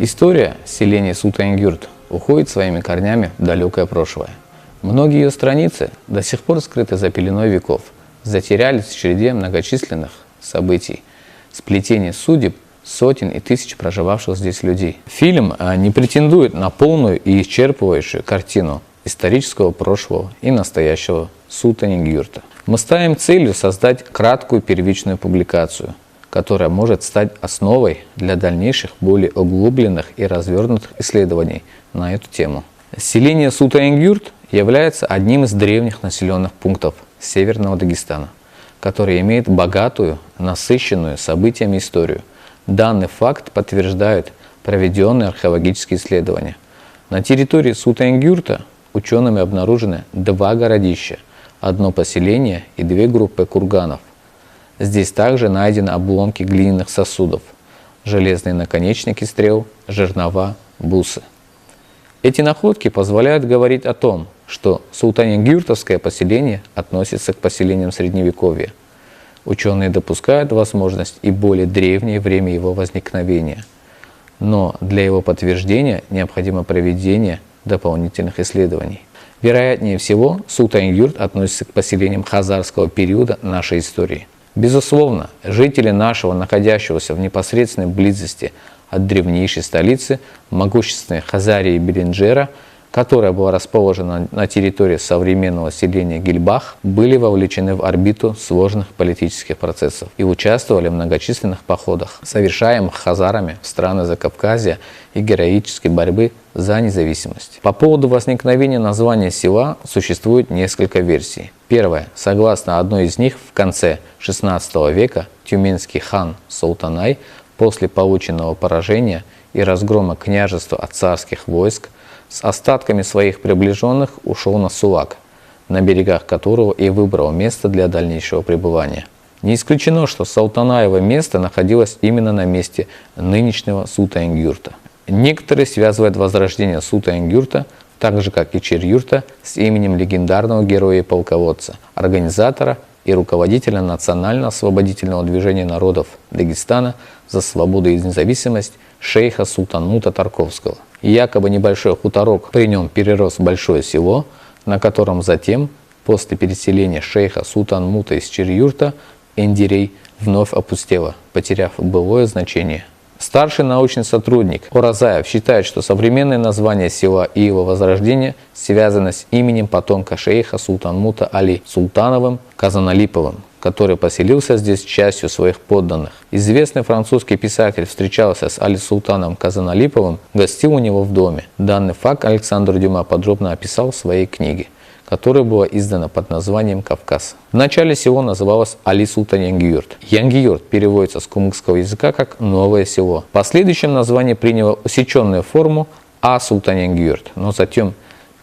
История селения Султангюрт уходит своими корнями в далекое прошлое. Многие ее страницы до сих пор скрыты за пеленой веков, затерялись в череде многочисленных событий, сплетение судеб сотен и тысяч проживавших здесь людей. Фильм не претендует на полную и исчерпывающую картину исторического прошлого и настоящего Султангюрта. Мы ставим целью создать краткую первичную публикацию, которая может стать основой для дальнейших, более углубленных и развернутых исследований на эту тему. Селение Султангюрт является одним из древних населенных пунктов Северного Дагестана, который имеет богатую, насыщенную событиями историю. Данный факт подтверждают проведенные археологические исследования. На территории Султангюрта учеными обнаружены два городища, одно поселение и две группы курганов. Здесь также найдены обломки глиняных сосудов, железные наконечники стрел, жернова, бусы. Эти находки позволяют говорить о том, что Султангюртовское поселение относится к поселениям Средневековья. Ученые допускают возможность и более древнее время его возникновения, но для его подтверждения необходимо проведение дополнительных исследований. Вероятнее всего, Султангюрт относится к поселениям хазарского периода нашей истории. Безусловно, жители нашего, находящегося в непосредственной близости от древнейшей столицы, могущественной Хазарии Беленджера, которая была расположена на территории современного селения Гильбах, были вовлечены в орбиту сложных политических процессов и участвовали в многочисленных походах, совершаемых хазарами в страны Закавказья и героической борьбы за независимость. По поводу возникновения названия села существует несколько версий. Первая. Согласно одной из них, в конце XVI века тюменский хан Султанай после полученного поражения и разгрома княжества от царских войск с остатками своих приближенных ушел на Сулак, на берегах которого и выбрал место для дальнейшего пребывания. Не исключено, что Султанаево место находилось именно на месте нынешнего Султангюрта. Некоторые связывают возрождение Султангюрта, так же как и Черюрта, с именем легендарного героя и полководца, организатора и руководителя национально-освободительного движения народов Дагестана за свободу и независимость шейха Султанмута Тарковского. И якобы небольшой хуторок при нем перерос в большое село, на котором затем, после переселения шейха Султанмута из Черюрта, Эндирей вновь опустело, потеряв былое значение. Старший научный сотрудник Оразаев считает, что современное название села и его возрождение связано с именем потомка шейха Султанмута Али Султановым Казаналиповым, который поселился здесь частью своих подданных. Известный французский писатель встречался с Али Султаном Казаналиповым, гостил у него в доме. Данный факт Александр Дюма подробно описал в своей книге, которая была издана под названием «Кавказ». Вначале село называлось Али Султангюрт. Янгюрт переводится с кумыкского языка как «новое село». В последующем название приняло усеченную форму А-Султангюрт, но затем,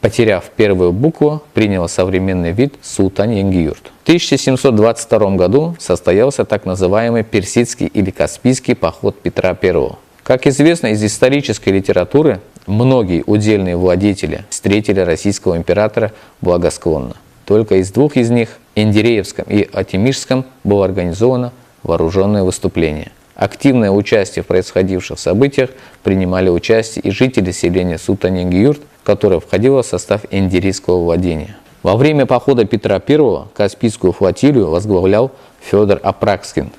потеряв первую букву, приняло современный вид Султангюрт. В 1722 году состоялся так называемый персидский или каспийский поход Петра I. Как известно из исторической литературы, многие удельные владетели встретили российского императора благосклонно. Только из двух из них, Эндиреевском и Атимишском, было организовано вооруженное выступление. Активное участие в происходивших событиях принимали участие и жители селения Султангюрт, которое входило в состав эндирейского владения. Во время похода Петра I Каспийскую флотилию возглавлял Федор Апраксин,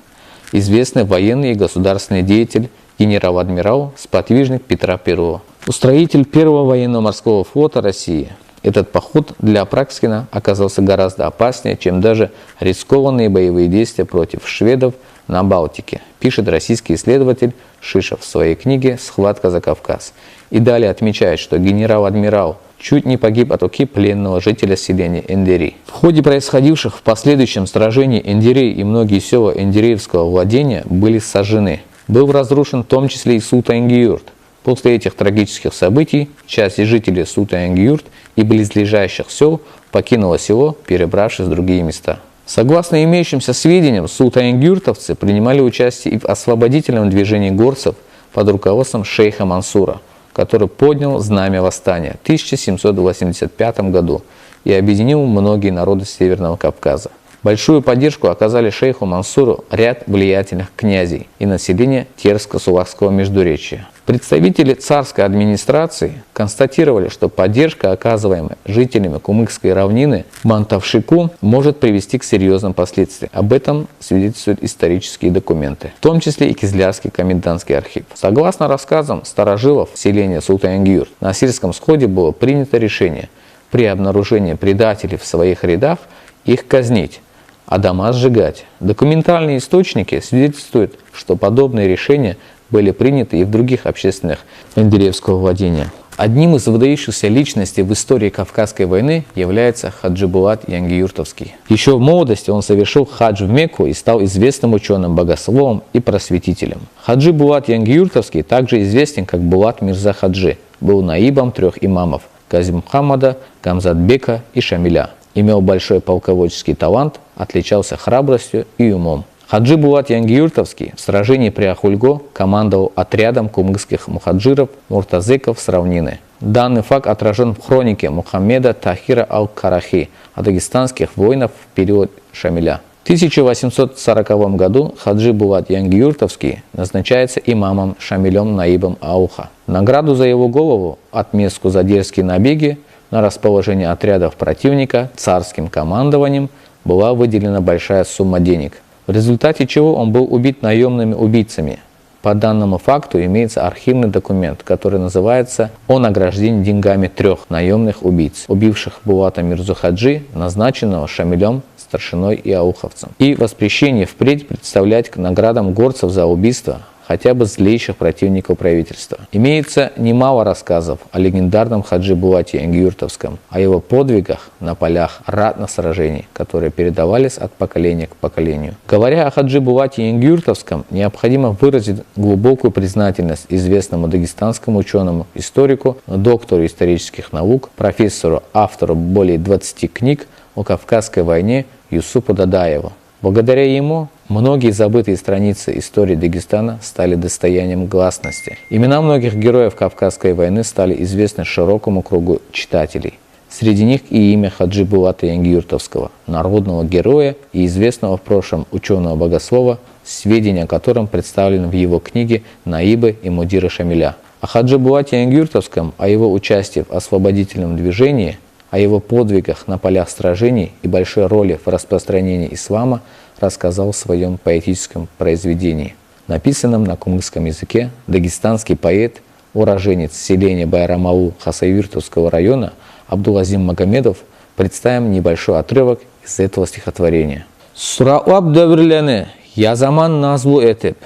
известный военный и государственный деятель, генерал-адмирал, сподвижник Петра I. Устроитель первого военно-морского флота России. Этот поход для Апраксина оказался гораздо опаснее, чем даже рискованные боевые действия против шведов на Балтике, пишет российский исследователь Шишов в своей книге «Схватка за Кавказ». И далее отмечает, что генерал-адмирал чуть не погиб от руки пленного жителя селения Эндирей. В ходе происходивших в последующем сражении Эндирей и многие села эндиреевского владения были сожжены. Был разрушен в том числе и Султангюрт. После этих трагических событий часть жителей Султангюрт и близлежащих сел покинула село, перебравшись в другие места. Согласно имеющимся сведениям, султангюртовцы принимали участие и в освободительном движении горцев под руководством шейха Мансура, который поднял знамя восстания в 1785 году и объединил многие народы Северного Кавказа. Большую поддержку оказали шейху Мансуру ряд влиятельных князей и население Терско-Сувахского междуречия. Представители царской администрации констатировали, что поддержка, оказываемая жителями Кумыкской равнины Мантавшику, может привести к серьезным последствиям. Об этом свидетельствуют исторические документы, в том числе и Кизлярский комендантский архив. Согласно рассказам старожилов селения Султан-Янгиюрт, на сельском сходе было принято решение при обнаружении предателей в своих рядах их казнить, а дома сжигать. Документальные источники свидетельствуют, что подобные решения были приняты и в других общественных Менделеевского владения. Одним из выдающихся личностей в истории Кавказской войны является Хаджи Булат Янгиюртовский. Еще в молодости он совершил хадж в Мекку и стал известным ученым, богословом и просветителем. Хаджи Булат Янгиюртовский также известен как Булат Мирза Хаджи, был наибом 3 имамов – Гази-Мухаммада, Гамзатбека и Шамиля. Имел большой полководческий талант, отличался храбростью и умом. Хаджи Булат Янгиюртовский в сражении при Ахульго командовал отрядом кумыкских мухаджиров муртазеков с равнины. Данный факт отражен в хронике Мухаммеда Тахира Ал-Карахи о дагестанских воинов в период Шамиля. В 1840 году Хаджи Булат Янгиюртовский назначается имамом Шамилем Наибом Ауха. В награду за его голову, отместку за дерзкие набеги на расположение отрядов противника царским командованием, была выделена большая сумма денег, в результате чего он был убит наемными убийцами. По данному факту имеется архивный документ, который называется «О награждении деньгами 3 наемных убийц, убивших Булата Мирзу Хаджи, назначенного Шамилем, старшиной и ауховцем, и воспрещение впредь представлять к наградам горцев за убийство хотя бы злейших противников правительства». Имеется немало рассказов о легендарном Хаджи Булате Янгиюртовском, о его подвигах на полях ратных сражений, которые передавались от поколения к поколению. Говоря о Хаджи Булате Янгиюртовском, необходимо выразить глубокую признательность известному дагестанскому ученому, историку, доктору исторических наук, профессору, автору более 20 книг о Кавказской войне Юсупу Дадаеву. Благодаря ему многие забытые страницы истории Дагестана стали достоянием гласности. Имена многих героев Кавказской войны стали известны широкому кругу читателей. Среди них и имя Хаджи Булата Янгиюртовского, народного героя и известного в прошлом ученого-богослова, сведения о котором представлены в его книге «Наибы и мудиры Шамиля». О Хаджи Булате Янгиюртовском, о его участии в освободительном движении, о его подвигах на полях сражений и большой роли в распространении ислама рассказал в своем поэтическом произведении. Написанном на кумыкском языке, дагестанский поэт, уроженец селения Байрамаул Хасавюртовского района Абдулазим Магомедов представим небольшой отрывок из этого стихотворения. «Сурауаб дәвірләні, я заман назбу етіп,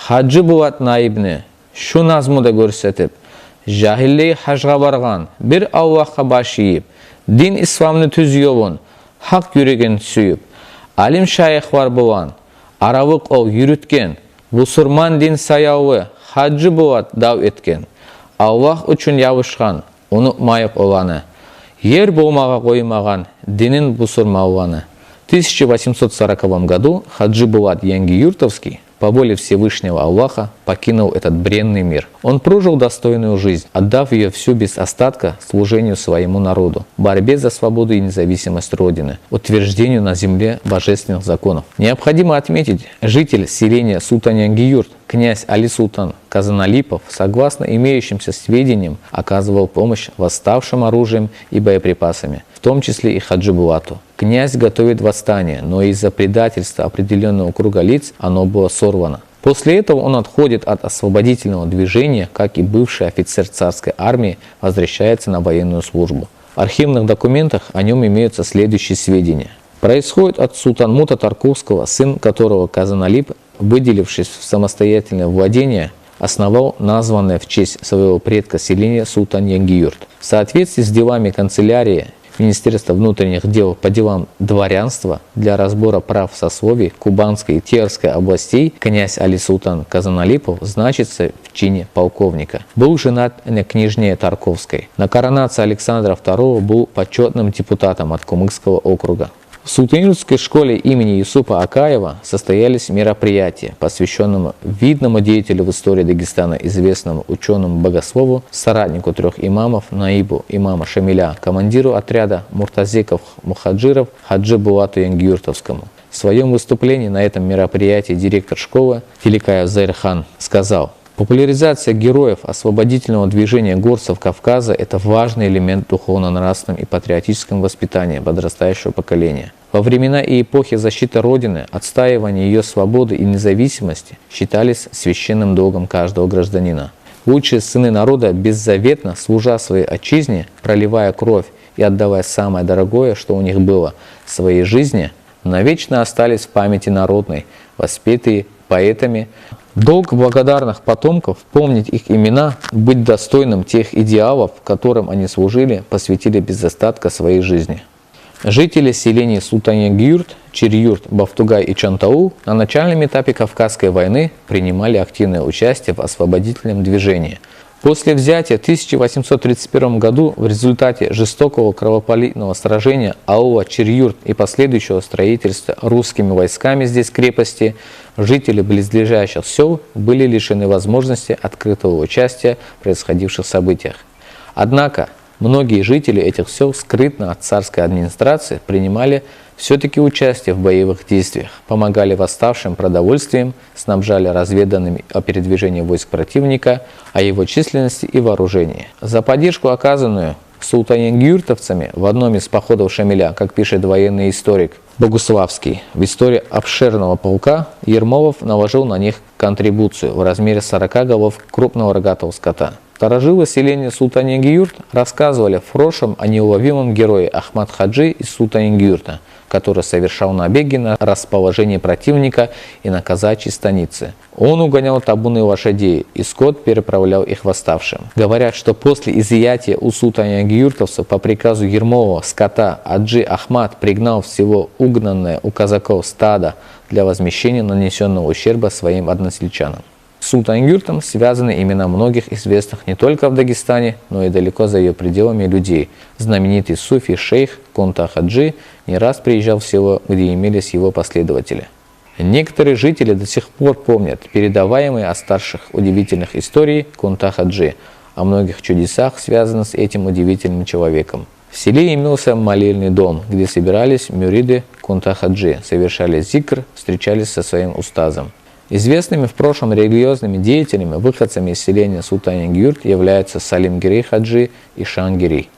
Хаджи Булат наибны, шу назмуда көрсетіп, жахиллей хажға барған, бір Аллахқа баш иіп, дин исламны түз йолын, хақ юреген сүйіп, алим шайхлар болан, аравық ол юріткен, бұсырман дин саяуы, Хаджи Булат дау еткен, Аллах үшін явышқан, ұнықмайық оланы, ер болмаға қоймаған, динін бұсырмауланы». В 1840 году Хаджи Булат Янгиюртовский по воле Всевышнего Аллаха покинул этот бренный мир. Он прожил достойную жизнь, отдав ее всю без остатка служению своему народу, борьбе за свободу и независимость Родины, утверждению на земле божественных законов. Необходимо отметить, житель селения Султан-Янгиюрт, князь Али Султан Казаналипов, согласно имеющимся сведениям, оказывал помощь восставшим оружием и боеприпасами, в том числе и Хаджи Булату. Князь готовит восстание, но из-за предательства определенного круга лиц оно было сорвано. После этого он отходит от освободительного движения, как и бывший офицер царской армии возвращается на военную службу. В архивных документах о нем имеются следующие сведения. Происходит от Султанмута Тарковского, сын которого Казаналип, выделившись в самостоятельное владение, основал названное в честь своего предка селение Султан-Янгиюрт. В соответствии с делами канцелярии Министерства внутренних дел по делам дворянства для разбора прав сословий Кубанской и Терской областей князь Али Султан Казаналипов значится в чине полковника. Был женат на княжне Тарковской. На коронации Александра II был почетным депутатом от Кумыкского округа. В В Султан-Юртской школе имени Юсупа Акаева состоялись мероприятия, посвященные видному деятелю в истории Дагестана, известному ученому-богослову, соратнику 3 имамов, наибу имама Шамиля, командиру отряда муртазиков-мухаджиров Хаджи Булату Янгиюртовскому. В своем выступлении на этом мероприятии директор школы Тиликаев Зайрхан сказал: «Популяризация героев освободительного движения горцев Кавказа – это важный элемент духовно-нравственного и патриотического воспитания подрастающего поколения. Во времена и эпохи защиты Родины, отстаивания ее свободы и независимости считались священным долгом каждого гражданина. Лучшие сыны народа, беззаветно служа своей отчизне, проливая кровь и отдавая самое дорогое, что у них было – своей жизни, навечно остались в памяти народной, воспетые поэтами. Долг благодарных потомков – помнить их имена, быть достойным тех идеалов, которым они служили, посвятили без остатка своей жизни». Жители селений Султан-Янгиюрт, Чир-Юрт, Бафтугай и Чантаул на начальном этапе Кавказской войны принимали активное участие в освободительном движении. После взятия в 1831 году в результате жестокого кровопролитного сражения аула Чир-Юрт и последующего строительства русскими войсками здесь крепости, жители близлежащих сел были лишены возможности открытого участия в происходивших событиях. Однако многие жители этих сел скрытно от царской администрации принимали все-таки участие в боевых действиях, помогали восставшим продовольствием, снабжали разведанными о передвижении войск противника, о его численности и вооружении. За поддержку, оказанную султан-янгиюртовцами в одном из походов Шамиля, как пишет военный историк Богуславский, в истории обширного полка Ермолов наложил на них контрибуцию в размере 40 голов крупного рогатого скота. Старожилы селения Султан-Янгиюрт рассказывали в прошлом о неуловимом герое Ахмад Хаджи из Султан-Янгиюрта, который совершал набеги на расположение противника и на казачьи станицы. Он угонял табуны лошадей, и скот переправлял их восставшим. Говорят, что после изъятия у султан-янгиюртовцев по приказу Ермолова скота Аджи Ахмад пригнал всего угнанное у казаков стадо для возмещения нанесенного ущерба своим односельчанам. С Султан-Янгиюртом связаны имена многих известных не только в Дагестане, но и далеко за ее пределами людей. Знаменитый суфи шейх Конта Хаджи не раз приезжал в село, где имелись его последователи. Некоторые жители до сих пор помнят передаваемые от старших удивительных историй Конта Хаджи о многих чудесах, связанных с этим удивительным человеком. В селе имелся молельный дом, где собирались мюриды Конта Хаджи, совершали зикр, встречались со своим устазом. Известными в прошлом религиозными деятелями, выходцами из селения Султан-Янгиюрт являются Салим-Гирей Хаджи и Шан-Гирей.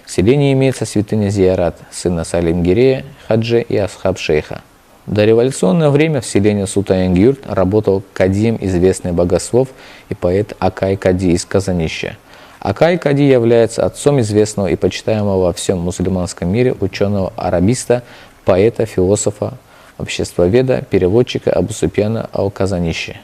В селении имеется святыня Зиярат, сына Салим-Гирея Хаджи и Асхаб Шейха. В дореволюционное время в селении Султан-Янгиюрт работал кадием известный богослов и поэт Акай Кади из Казанища. Акай Кади является отцом известного и почитаемого во всем мусульманском мире ученого-арабиста, поэта, философа, обществоведа, переводчика Абу Суфьяна Ал-Казанищи.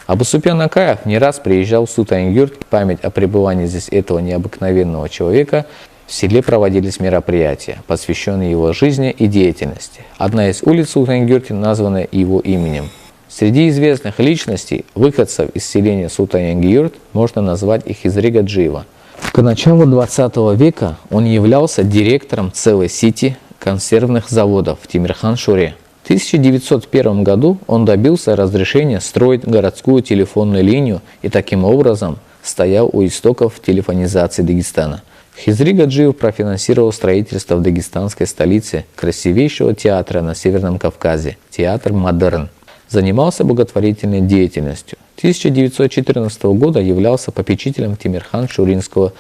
Абу Суфьян Акаев не раз приезжал в Султан-Янгиюрт. Память о пребывании здесь этого необыкновенного человека. В селе проводились мероприятия, посвященные его жизни и деятельности. Одна из улиц Султан-Янгиюрте названа его именем. Среди известных личностей, выходцев из селения Султан-Янгиюрт, можно назвать и Хизри Гаджиева. К началу 20 века он являлся директором целой сети консервных заводов в Темирхан-Шуре. В 1901 году он добился разрешения строить городскую телефонную линию и таким образом стоял у истоков телефонизации Дагестана. Хизри Гаджиев профинансировал строительство в дагестанской столице красивейшего театра на Северном Кавказе – театр «Модерн». Занимался благотворительной деятельностью. 1914 года являлся попечителем Темирхан-Шуринского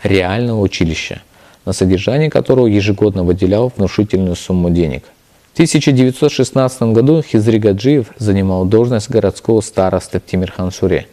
реального училища, на содержание которого ежегодно выделял внушительную сумму денег. В 1916 году Хизри Гаджиев занимал должность городского старосты в Темирхан-Шуре.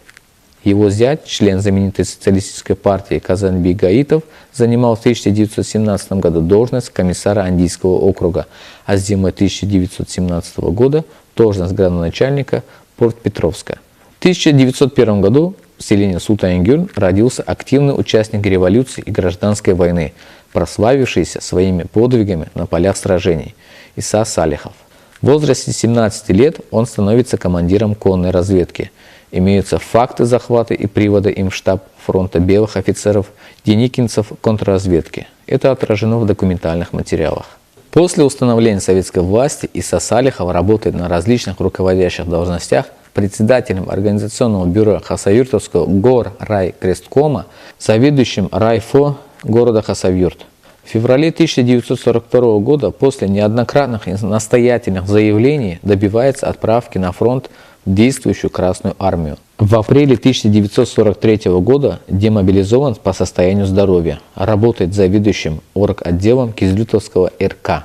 Его зять, член знаменитой социалистической партии Казанбек Гаитов, занимал в 1917 году должность комиссара Андийского округа, а с зимой 1917 года должность градоначальника Порт-Петровска. В 1901 году в селении Султан-Янгиюрт родился активный участник революции и гражданской войны, прославившийся своими подвигами на полях сражений – Иса Салихов. В возрасте 17 лет он становится командиром конной разведки. Имеются факты захвата и привода им в штаб фронта белых офицеров, деникинцев контрразведки. Это отражено в документальных материалах. После установления советской власти Иса Салихов работает на различных руководящих должностях, председателем организационного бюро Хасавюртовского Горрайкресткома, заведующим райфо города Хасавюрт. В феврале 1942 года после неоднократных и настоятельных заявлений добивается отправки на фронт в действующую Красную армию. В апреле 1943 года демобилизован по состоянию здоровья, работает заведующим орготделом Кизлютовского РК.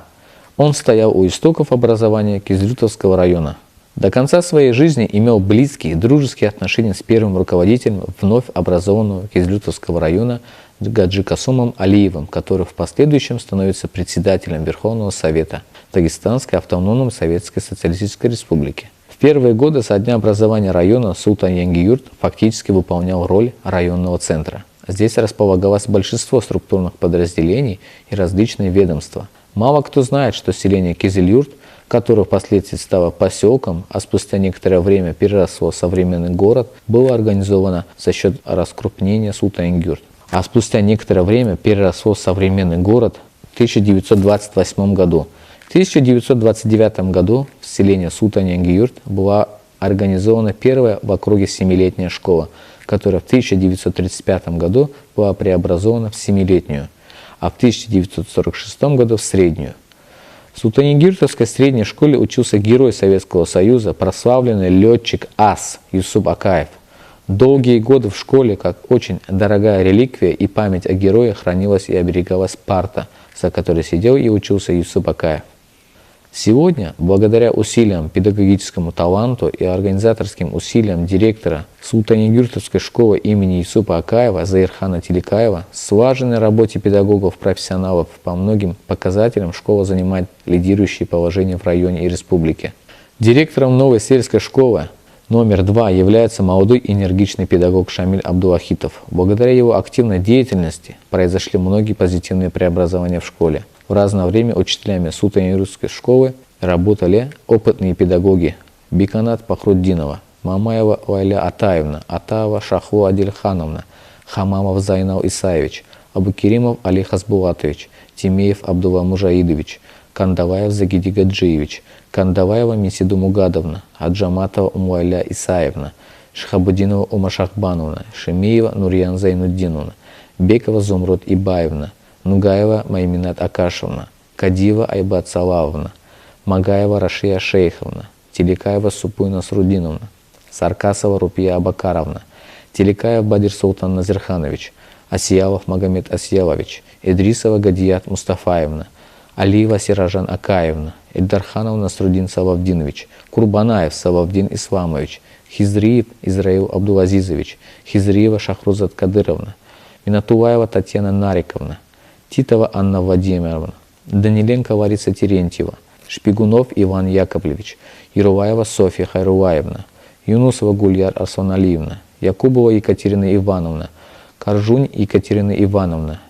Он стоял у истоков образования Кизлютовского района. До конца своей жизни имел близкие и дружеские отношения с первым руководителем вновь образованного Кизлютовского района Гаджи Касумом Алиевым, который в последующем становится председателем Верховного Совета Дагестанской автономной Советской Социалистической Республики. В первые годы со дня образования района Султан-Янгиюрт фактически выполнял роль районного центра. Здесь располагалось большинство структурных подразделений и различные ведомства. Мало кто знает, что селение Кизилюрт, которое впоследствии стало поселком, а спустя некоторое время переросло в современный город, было организовано за счет раскрупнения Султан-Янгиюрт. А спустя некоторое время переросло в современный город в 1928 году. В 1929 году в селении Султан-Янгиюрт была организована первая в округе 7-летняя школа, которая в 1935 году была преобразована в 7-летнюю, а в 1946 году в среднюю. В Султан-Янгиюртовской средней школе учился герой Советского Союза, прославленный летчик ас Юсуп Акаев. Долгие годы в школе, как очень дорогая реликвия и память о герое, хранилась и оберегалась парта, за которой сидел и учился Юсуп Акаев. Сегодня, благодаря усилиям, педагогическому таланту и организаторским усилиям директора Султан-Янгиюртовской школы имени Юсупа Акаева Заирхана Тиликаева, слаженной работе педагогов-профессионалов по многим показателям школа занимает лидирующее положение в районе и республике. Директором новой сельской школы номер 2 является молодой энергичный педагог Шамиль Абдулахитов. Благодаря его активной деятельности произошли многие позитивные преобразования в школе. В разное время учителями Султан-Янгиюртовской школы работали опытные педагоги Биканат Пахруддинова, Мамаева Лайля Атаевна, Атаева Шахлу Адильхановна, Хамамов Зайнал Исаевич, Абукеримов Али Хасбулатович, Тимеев Абдулла Мужаидович, Кандаваев Загиди Гаджиевич, Кандаваева Месиду Мугадовна, Аджаматова Умуайля Исаевна, Шхабудинова Ума Шахбановна, Шемеева Нурьян Зайнуддиновна, Бекова Зумруд Ибаевна, Нугаева Майминат Акашевна, Кадиева Айбат Салавовна, Магаева Рашия Шейховна, Тиликаева Супуй Насруддиновна, Саркасова Рупия Абакаровна, Тиликаев Бадир Султан Назирханович, Асиялов Магомед Асиялович, Идрисова Гадият Мустафаевна, Алиева Сиражан Акаевна, Эльдарханов Насруддин Салавдинович, Курбанаев Салавдин Исламович, Хизриев Израил Абдулазизович, Хизриева Шахрузат Кадыровна, Минатулаева Татьяна Нариковна, Титова Анна Владимировна, Даниленко Лариса Терентьева, Шпигунов Иван Яковлевич, Ярулаева Софья Хайрулаевна, Юнусова Гульяр Арсланалиевна, Якубова Екатерина Ивановна, Каржунь Екатерина Ивановна,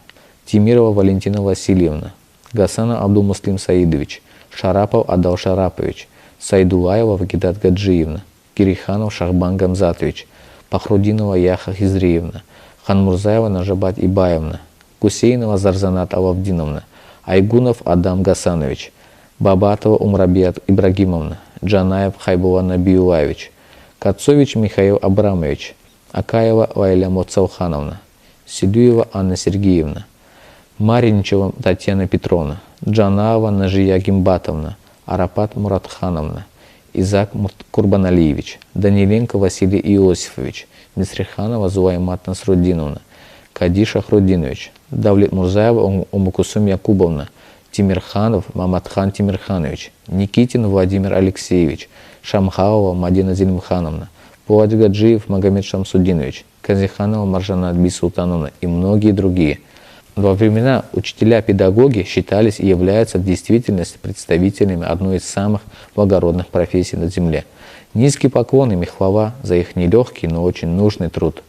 Тимирова Валентина Васильевна, Гасанов Абдулмуслим Саидович, Шарапов Адал Шарапович, Сайдулаева Вагидат Гаджиевна, Кириханов Шахбан Гамзатович, Пахрудинова Яха Хизриевна, Ханмурзаева Нажабат Ибаевна, Гусейнова Зарзанат Алавдиновна, Айгунов Адам Гасанович, Бабатова Умрабиат Ибрагимовна, Джанаев Хайбула Набиулаевич, Кацович Михаил Абрамович, Акаева Лайля Моцалхановна, Сидуева Анна Сергеевна, Маринчева Татьяна Петровна, Джанаова Нажия Гимбатовна, Арапат Муратхановна, Изак Курбаналиевич, Даниленко Василий Иосифович, Мисриханова Зулаймат Насруддиновна, Кади Шахруддинович, Давлет Мурзаева Умукусум Якубовна, Тимирханов Маматхан Тимирханович, Никитин Владимир Алексеевич, Шамхалова Мадина Зельмхановна, Пуад Гаджиев Магомед Шамсудинович, Казиханова Маржана Бисултановна и многие другие. Во времена учителя-педагоги считались и являются в действительности представителями одной из самых благородных профессий на земле. Низкий поклон им и хвала за их нелегкий, но очень нужный труд.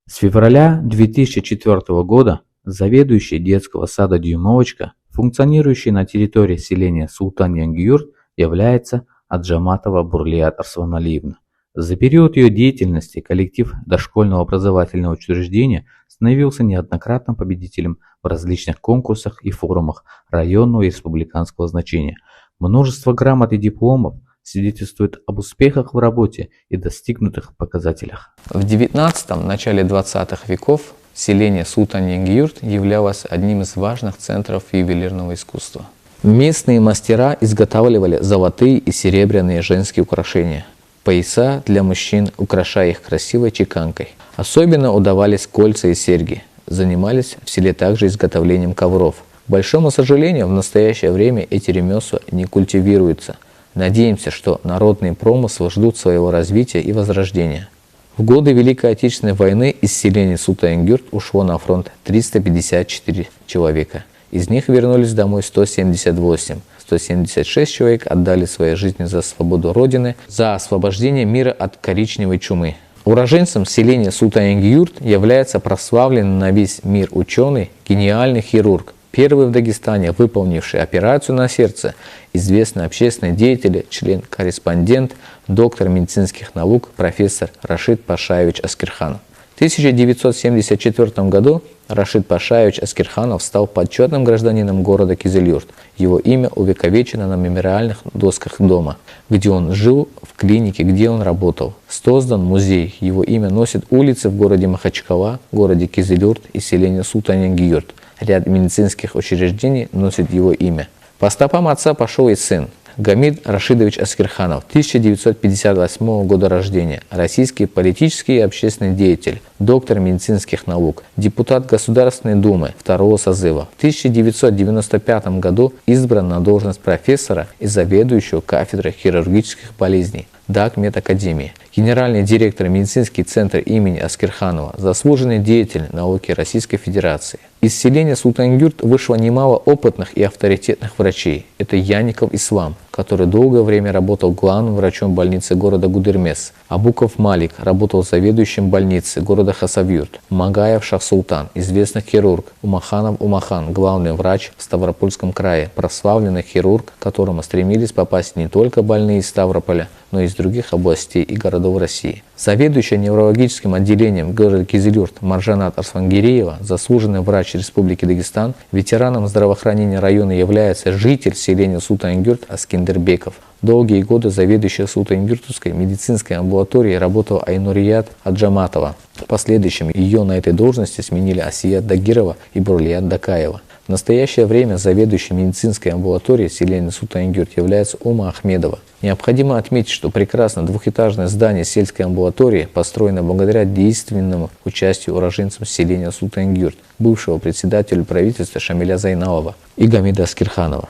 С февраля 2004 года заведующий детского сада «Дюймовочка», функционирующий на территории селения Султан-Янгиюрт, является Аджаматова Бурлият Арсланалиевна. За период ее деятельности коллектив дошкольного образовательного учреждения становился неоднократным победителем в различных конкурсах и форумах районного и республиканского значения. Множество грамот и дипломов свидетельствует об успехах в работе и достигнутых показателях. В XIX – начале XX веков селение Султан-Янгиюрт являлось одним из важных центров ювелирного искусства. Местные мастера изготавливали золотые и серебряные женские украшения, пояса для мужчин, украшая их красивой чеканкой. Особенно удавались кольца и серьги. Занимались в селе также изготовлением ковров. К большому сожалению, в настоящее время эти ремесла не культивируются. Надеемся, что народные промыслы ждут своего развития и возрождения. В годы Великой Отечественной войны из селения Султан-Янгиюрт ушло на фронт 354 человека. Из них вернулись домой 178. 176 человек отдали свои жизни за свободу Родины, за освобождение мира от коричневой чумы. Уроженцем селения Султан-Янгиюрт является прославленный на весь мир ученый, гениальный хирург, первый в Дагестане, выполнивший операцию на сердце, известный общественный деятель, член-корреспондент, доктор медицинских наук, профессор Рашид Пашаевич Аскерханов. В 1974 году Рашид Пашаевич Аскерханов стал почетным гражданином города Кизилюрт. Его имя увековечено на мемориальных досках дома, где он жил, в клинике, где он работал. Создан музей. Его имя носят улицы в городе Махачкала, городе Кизилюрт и селении Султан-Янгиюрт. Ряд медицинских учреждений носит его имя. По стопам отца пошел и сын. Гамид Рашидович Аскерханов, 1958 года рождения, российский политический и общественный деятель, доктор медицинских наук, депутат Государственной Думы второго созыва. В 1995 году избран на должность профессора и заведующего кафедрой хирургических болезней ДАК Медакадемии, генеральный директор медицинский центр имени Аскерханова, заслуженный деятель науки Российской Федерации. Из селения Султан-Янгиюрт вышло немало опытных и авторитетных врачей. Это Яников Ислам, который долгое время работал главным врачом больницы города Гудермес. Абуков Малик работал заведующим больницы города Хасавюрт. Магаев Шах-Султан, известный хирург. Умаханов Умахан, главный врач в Ставропольском крае, прославленный хирург, к которому стремились попасть не только больные из Ставрополя, но и из других областей и городов России. Заведующая неврологическим отделением города Кизилюрт Маржанат Арслангиреева, заслуженный врач Республики Дагестан, ветераном здравоохранения района является житель селения Султан-Янгиюрт Аскендербеков. Долгие годы заведующая Султан-Янгиюртской медицинской амбулаторией работала Айнурият Аджаматова. В последующем ее на этой должности сменили Асият Дагирова и Бурлият Дакаева. В настоящее время заведующей медицинской амбулаторией селения Султан-Янгиюрт является Ума Ахмедова. Необходимо отметить, что прекрасное двухэтажное здание сельской амбулатории построено благодаря действенному участию уроженцев селения Султан-Янгиюрт, бывшего председателя правительства Шамиля Зайналова и Гамида Аскерханова.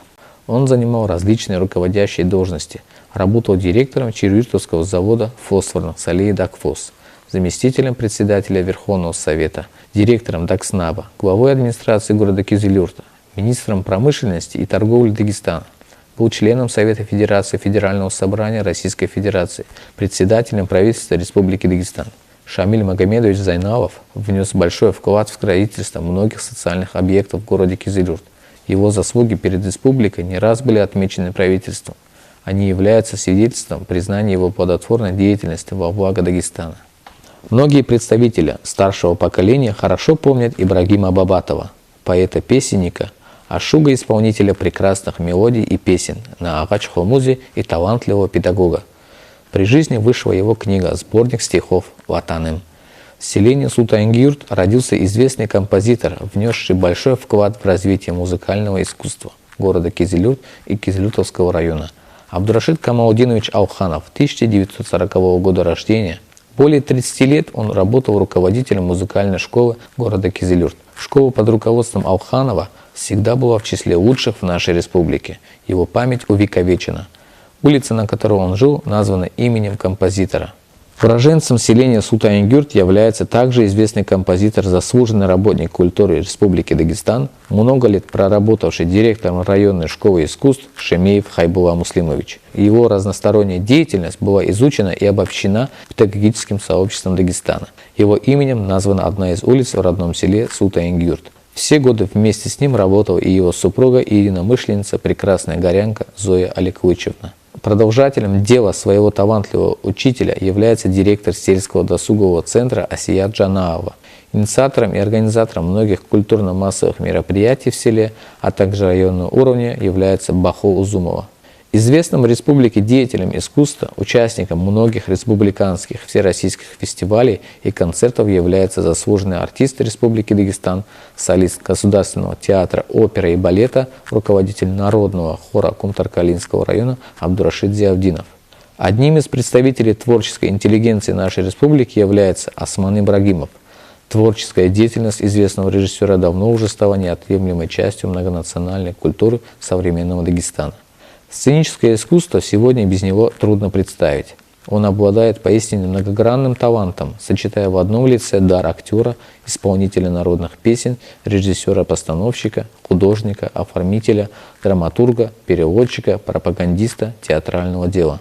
Он занимал различные руководящие должности, работал директором Чирюртовского завода фосфорных солей Дакфос, заместителем председателя Верховного Совета, директором Дакснаба, главой администрации города Кизилюрта, министром промышленности и торговли Дагестана. Был членом Совета Федерации Федерального собрания Российской Федерации, председателем правительства Республики Дагестан. Шамиль Магомедович Зайналов внес большой вклад в строительство многих социальных объектов в городе Кизилюрт. Его заслуги перед республикой не раз были отмечены правительством. Они являются свидетельством признания его плодотворной деятельности во благо Дагестана. Многие представители старшего поколения хорошо помнят Ибрагима Бабатова, поэта-песенника, ашуга-исполнителя прекрасных мелодий и песен на Агач-Холмузе и талантливого педагога. При жизни вышла его книга «Сборник стихов Ватаным». В селении Султан-Янгиюрт родился известный композитор, внесший большой вклад в развитие музыкального искусства города Кизилюрт и Кизилюртовского района. Абдурашид Камалдинович Алханов, 1940 года рождения. Более 30 лет он работал руководителем музыкальной школы города Кизилюрт. Школа под руководством Алханова всегда была в числе лучших в нашей республике. Его память увековечена. Улица, на которой он жил, названа именем композитора. Уроженцем селения Султан-Янгиюрт является также известный композитор, заслуженный работник культуры Республики Дагестан, много лет проработавший директором районной школы искусств Шемеев Хайбула Муслимович. Его разносторонняя деятельность была изучена и обобщена педагогическим сообществом Дагестана. Его именем названа одна из улиц в родном селе Султан-Янгиюрт. Все годы вместе с ним работала и его супруга и единомышленница, прекрасная горянка Зоя Алеклычевна. Продолжателем дела своего талантливого учителя является директор сельского досугового центра Асият Джанаова. Инициатором и организатором многих культурно-массовых мероприятий в селе, а также районного уровня является Бахо Узумова. Известным в республике деятелем искусства, участником многих республиканских, всероссийских фестивалей и концертов является заслуженный артист Республики Дагестан, солист Государственного театра оперы и балета, руководитель народного хора Кумтаркалинского района Абдурашид Зиавдинов. Одним из представителей творческой интеллигенции нашей республики является Осман Ибрагимов. Творческая деятельность известного режиссера давно уже стала неотъемлемой частью многонациональной культуры современного Дагестана. Сценическое искусство сегодня без него трудно представить. Он обладает поистине многогранным талантом, сочетая в одном лице дар актера, исполнителя народных песен, режиссера-постановщика, художника, оформителя, драматурга, переводчика, пропагандиста театрального дела.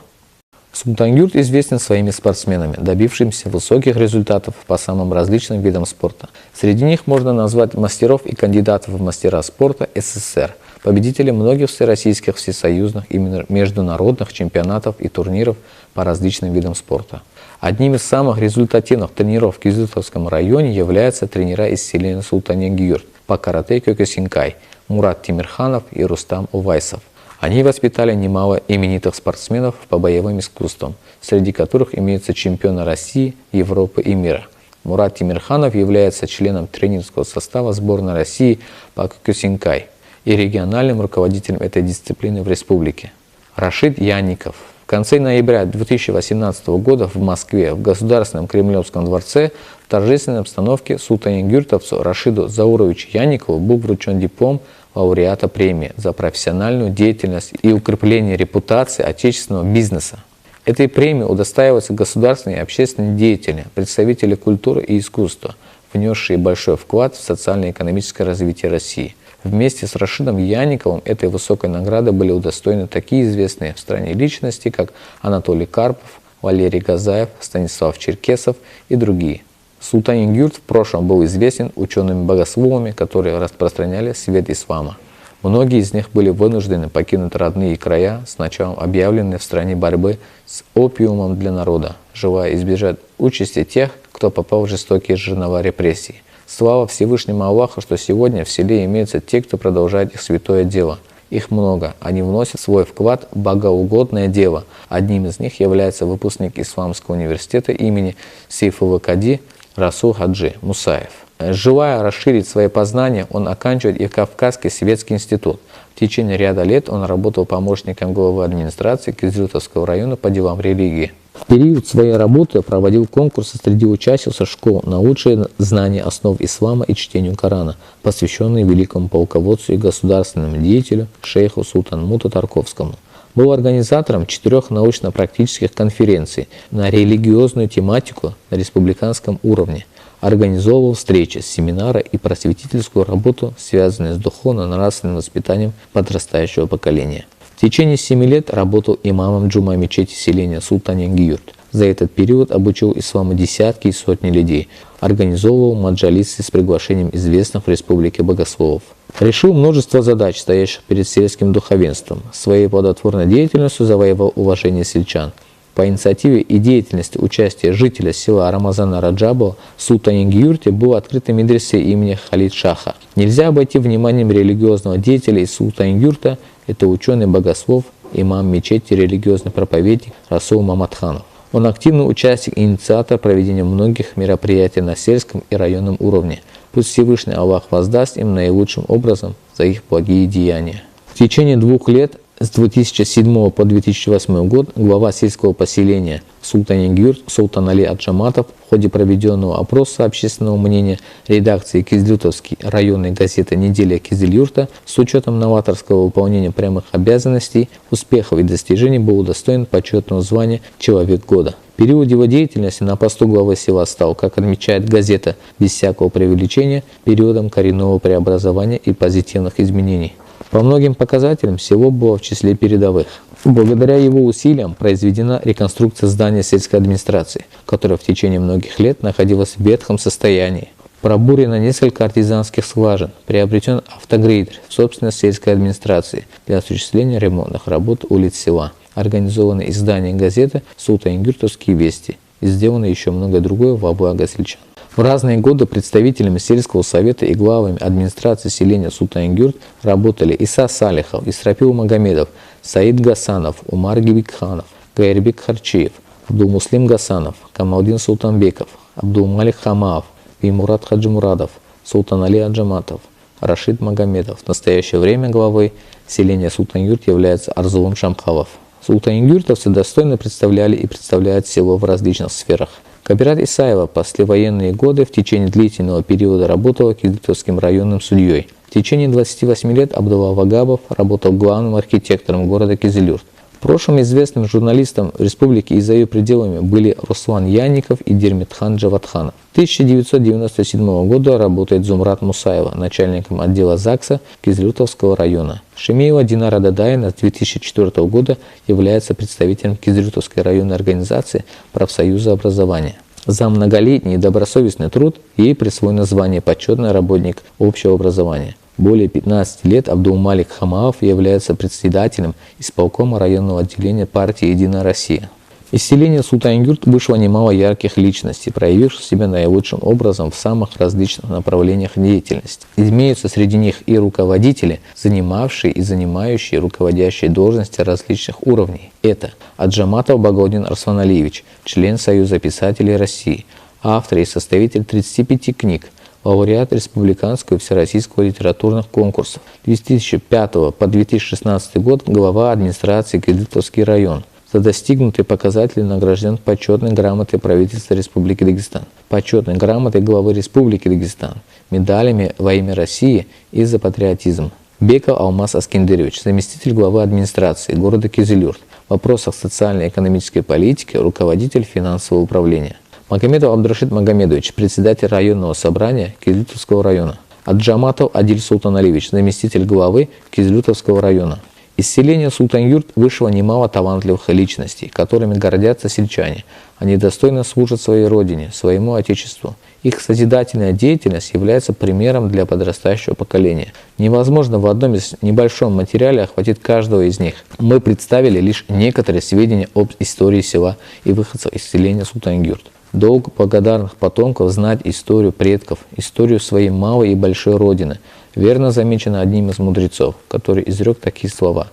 Султангюрт известен своими спортсменами, добившимися высоких результатов по самым различным видам спорта. Среди них можно назвать мастеров и кандидатов в мастера спорта СССР, победителей многих всероссийских, всесоюзных и международных чемпионатов и турниров по различным видам спорта. Одним из самых результативных тренеров в Кизилюртовском районе являются тренера из селения Султангюрт по карате Кёкосинкай Мурат Тимирханов и Рустам Увайсов. Они воспитали немало именитых спортсменов по боевым искусствам, среди которых имеются чемпионы России, Европы и мира. Мурат Тимирханов является членом тренерского состава сборной России по Кёкосинкай и региональным руководителем этой дисциплины в республике. Рашид Янников. В конце ноября 2018 года в Москве в Государственном Кремлевском дворце в торжественной обстановке султангюртовцу Рашиду Зауровичу Янникову был вручен диплом лауреата премии за профессиональную деятельность и укрепление репутации отечественного бизнеса. Этой премией удостаиваются государственные и общественные деятели, представители культуры и искусства, внесшие большой вклад в социально-экономическое развитие России. Вместе с Рашидом Янниковым этой высокой награды были удостоены такие известные в стране личности, как Анатолий Карпов, Валерий Газаев, Станислав Черкесов и другие. Султангюрт в прошлом был известен учеными-богословами, которые распространяли свет ислама. Многие из них были вынуждены покинуть родные края с началом объявленной в стране борьбы с опиумом для народа, желая избежать участи тех, кто попал в жестокие жернова репрессий. Слава Всевышнему Аллаху, что сегодня в селе имеются те, кто продолжает их святое дело. Их много, они вносят свой вклад в богоугодное дело. Одним из них является выпускник Исламского университета имени Сейфулла Кади Расул Хаджи Мусаев. Желая расширить свои познания, он оканчивает и Кавказский светский институт. В течение ряда лет он работал помощником главы администрации Кизилюртовского района по делам религии. В период своей работы проводил конкурсы среди учащихся школ на лучшее знание основ ислама и чтению Корана, посвященные великому полководцу и государственному деятелю шейху Султанмуту Тарковскому. Был организатором 4 научно-практических конференций на религиозную тематику на республиканском уровне. Организовывал встречи, семинары и просветительскую работу, связанную с духовно-нравственным воспитанием подрастающего поколения. В течение 7 лет работал имамом джума мечети селения Султангюрт. За этот период обучил исламу десятки и сотни людей. Организовывал маджалисы с приглашением известных в республике богословов. Решил множество задач, стоящих перед сельским духовенством. Своей плодотворной деятельностью завоевал уважение сельчан. По инициативе и деятельности участия жителя села Рамазана Раджабова в Султангюрте был открыт медресе имени Халид Шаха. Нельзя обойти вниманием религиозного деятеля из Султангюрта, это ученый-богослов, имам мечети, религиозный проповедник Расул Мамадханов. Он активный участник и инициатор проведения многих мероприятий на сельском и районном уровне. Пусть Всевышний Аллах воздаст им наилучшим образом за их благие деяния. В течение 2 лет с 2007 по 2008 год глава сельского поселения Султангюрт Султан Али Аджаматов в ходе проведенного опроса общественного мнения редакции Кизилюртовской районной газеты «Неделя Кизилюрта» с учетом новаторского выполнения прямых обязанностей, успехов и достижений был удостоен почетного звания «Человек года». Период его деятельности на посту главы села стал, как отмечает газета без всякого преувеличения, периодом коренного преобразования и позитивных изменений. По многим показателям село было в числе передовых. Благодаря его усилиям произведена реконструкция здания сельской администрации, которое в течение многих лет находилось в ветхом состоянии. Пробурено несколько артизанских скважин, приобретен автогрейдер в собственность сельской администрации для осуществления ремонтных работ улиц села. Организовано издание газеты «Султангюртовские вести» и сделано еще многое другое во благо сельчан. В разные годы представителями сельского совета и главами администрации селения Султангюрт работали Иса Салихов, Исрапил Магомедов, Саид Гасанов, Умар Гибикханов, Гайрбек Харчиев, Абдулмуслим Гасанов, Камалдин Султанбеков, Абдулмалик Хамаов, Вимурат Хаджимурадов, Султан Али Аджаматов, Рашид Магомедов. В настоящее время главой селения Султангюрт является Арзулум Шамхалов. Султангюртовцы достойно представляли и представляют село в различных сферах. Кабират Исаева в послевоенные годы в течение длительного периода работал кизлютовским районным судьей. В течение 28 лет Абдулла Вагабов работал главным архитектором города Кизилюрт. В прошлом известным журналистам республики и за ее пределами были Руслан Янников и Дермитхан Джаватханов. С 1997 года работает Зумрат Мусаева, начальником отдела ЗАГСа Кизилютовского района. Шемиева Динара Дадайна с 2004 года является представителем Кизилютовской районной организации профсоюза образования. За многолетний и добросовестный труд ей присвоено звание «Почетный работник общего образования». Более 15 лет Абдулмалик Хамаов является председателем исполкома районного отделения партии «Единая Россия». Из селения Султангюрт вышло немало ярких личностей, проявивших себя наилучшим образом в самых различных направлениях деятельности. Имеются среди них и руководители, занимавшие и занимающие руководящие должности различных уровней. Это Аджаматов Багаудин Арсланалиевич, член Союза писателей России, автор и составитель 35 книг, лауреат республиканского и всероссийского литературных конкурсов. С 2005 по 2016 год глава администрации Кизилютовский район. За достигнутые показатели награжден почетной грамотой правительства Республики Дагестан, почетной грамотой главы Республики Дагестан, медалями во имя России и за патриотизм. Беков Алмаз Аскендерович, заместитель главы администрации города Кизилюрт, в вопросах социально-экономической политики, руководитель финансового управления. Магомедов Абдрашид Магомедович, председатель районного собрания Кизилютовского района. Аджаматов Адиль Султаналиевич, заместитель главы Кизилютовского района. Из селения Султангюрт вышло немало талантливых личностей, которыми гордятся сельчане. Они достойно служат своей родине, своему отечеству. Их созидательная деятельность является примером для подрастающего поколения. Невозможно в одном небольшом материале охватить каждого из них. Мы представили лишь некоторые сведения об истории села и выходцев из селения Султангюрт. Долг благодарных потомков знать историю предков, историю своей малой и большой родины, верно замечено одним из мудрецов, который изрек такие слова: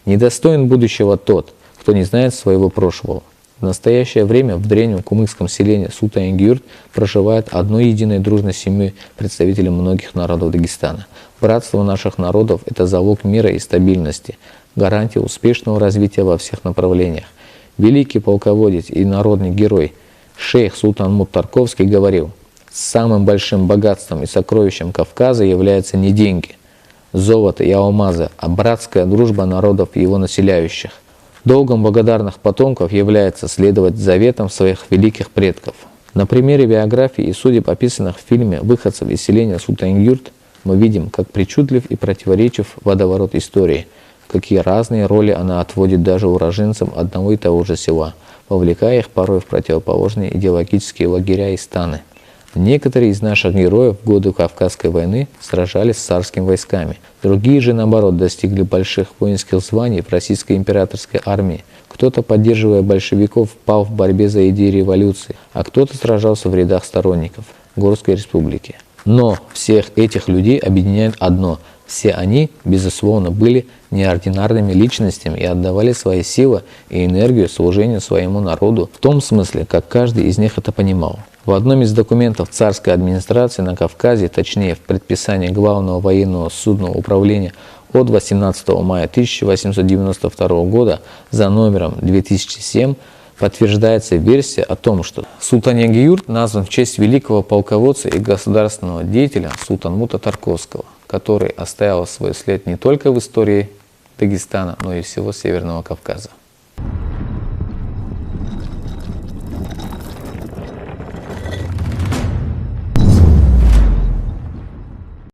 «Недостоин будущего тот, кто не знает своего прошлого». В настоящее время в древнем кумыкском селении Султангюрт проживает одной единой дружной семьей представителей многих народов Дагестана. Братство наших народов – это залог мира и стабильности, гарантия успешного развития во всех направлениях. Великий полководец и народный герой шейх Султан Муттарковский говорил: «Самым большим богатством и сокровищем Кавказа является не деньги, золото и алмазы, а братская дружба народов его населяющих. Долгом благодарных потомков является следовать заветам своих великих предков». На примере биографии и судеб, описанных в фильме выходцев из селения Султангюрт, мы видим, как причудлив и противоречив водоворот истории, какие разные роли она отводит даже уроженцам одного и того же села, вовлекая их порой в противоположные идеологические лагеря и станы. Некоторые из наших героев в годы Кавказской войны сражались с царскими войсками. Другие же, наоборот, достигли больших воинских званий в российской императорской армии. Кто-то, поддерживая большевиков, пал в борьбе за идеи революции, а кто-то сражался в рядах сторонников Горской республики. Но всех этих людей объединяет одно – все они, безусловно, были неординарными личностями и отдавали свои силы и энергию служению своему народу в том смысле, как каждый из них это понимал. В одном из документов царской администрации на Кавказе, точнее в предписании Главного военного судного управления от 18 мая 1892 года за номером 2007, подтверждается версия о том, что Султангюрт назван в честь великого полководца и государственного деятеля Султанмута Тарковского, который оставил свой след не только в истории Дагестана, но и всего Северного Кавказа.